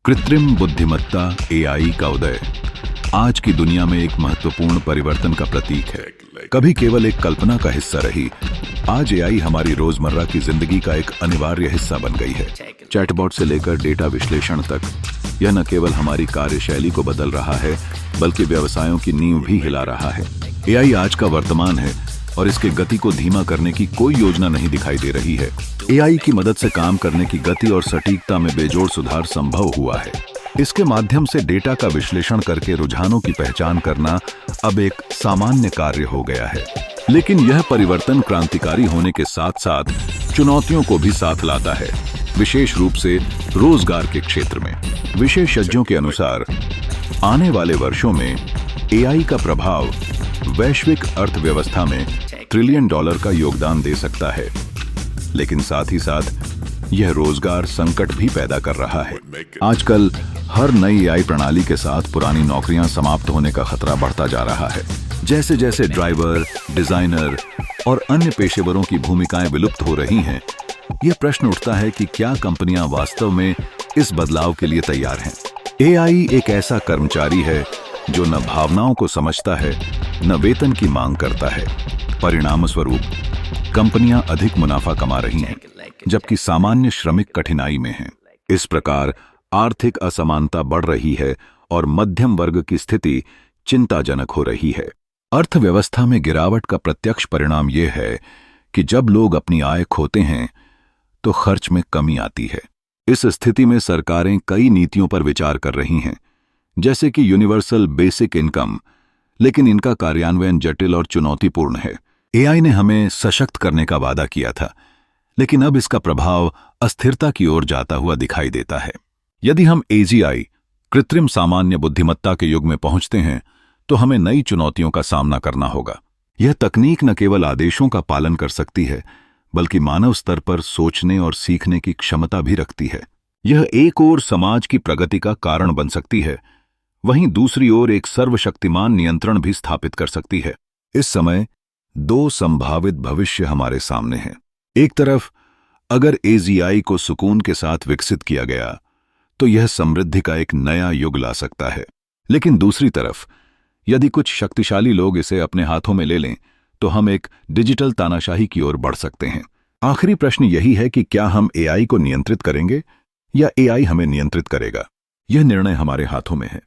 कृत्रिम बुद्धिमत्ता एआई का उदय आज की दुनिया में एक महत्वपूर्ण परिवर्तन का प्रतीक है। कभी केवल एक कल्पना का हिस्सा रही, आज एआई हमारी रोजमर्रा की जिंदगी का एक अनिवार्य हिस्सा बन गई है। चैटबॉट से लेकर डेटा विश्लेषण तक यह न केवल हमारी कार्यशैली को बदल रहा है, बल्कि व्यवसायों की नींव भी हिला रहा है। एआई आज का वर्तमान है और इसके गति को धीमा करने की कोई योजना नहीं दिखाई दे रही है। एआई की मदद से काम करने की गति और सटीकता में बेजोड़ सुधार संभव हुआ है। इसके माध्यम से डेटा का विश्लेषण करके रुझानों की पहचान करना अब एक सामान्य कार्य हो गया है। लेकिन यह परिवर्तन क्रांतिकारी होने के साथ साथ चुनौतियों को भी साथ लाता है, विशेष रूप से रोजगार के क्षेत्र में। विशेषज्ञों के अनुसार आने वाले वर्षों में एआई का प्रभाव वैश्विक अर्थव्यवस्था में $1 ट्रिलियन का योगदान दे सकता है, लेकिन साथ ही साथ यह रोजगार संकट भी पैदा कर रहा है। आजकल हर नई एआई प्रणाली के साथ पुरानी नौकरियां समाप्त होने का खतरा बढ़ता जा रहा है। जैसे जैसे ड्राइवर, डिजाइनर और अन्य पेशेवरों की भूमिकाएं विलुप्त हो रही हैं, यह प्रश्न उठता है कि क्या कंपनियां वास्तव में इस बदलाव के लिए तैयार हैं। एआई एक ऐसा कर्मचारी है जो न भावनाओं को समझता है, न वेतन की मांग करता है। परिणाम स्वरूप कंपनियां अधिक मुनाफा कमा रही हैं, जबकि सामान्य श्रमिक कठिनाई में हैं। इस प्रकार आर्थिक असमानता बढ़ रही है और मध्यम वर्ग की स्थिति चिंताजनक हो रही है। अर्थव्यवस्था में गिरावट का प्रत्यक्ष परिणाम यह है कि जब लोग अपनी आय खोते हैं तो खर्च में कमी आती है। इस स्थिति में सरकारें कई नीतियों पर विचार कर रही हैं, जैसे कि यूनिवर्सल बेसिक इनकम, लेकिन इनका कार्यान्वयन जटिल और चुनौतीपूर्ण है। एआई ने हमें सशक्त करने का वादा किया था, लेकिन अब इसका प्रभाव अस्थिरता की ओर जाता हुआ दिखाई देता है। यदि हम एजीआई कृत्रिम सामान्य बुद्धिमत्ता के युग में पहुंचते हैं, तो हमें नई चुनौतियों का सामना करना होगा। यह तकनीक न केवल आदेशों का पालन कर सकती है, बल्कि मानव स्तर पर सोचने और सीखने की क्षमता भी रखती है। यह एक ओर समाज की प्रगति का कारण बन सकती है, वहीं दूसरी ओर एक सर्वशक्तिमान नियंत्रण भी स्थापित कर सकती है। इस समय दो संभावित भविष्य हमारे सामने हैं। एक तरफ अगर एजीआई को सुकून के साथ विकसित किया गया तो यह समृद्धि का एक नया युग ला सकता है, लेकिन दूसरी तरफ यदि कुछ शक्तिशाली लोग इसे अपने हाथों में ले लें तो हम एक डिजिटल तानाशाही की ओर बढ़ सकते हैं। आखिरी प्रश्न यही है कि क्या हम एआई को नियंत्रित करेंगे या एआई हमें नियंत्रित करेगा। यह निर्णय हमारे हाथों में है।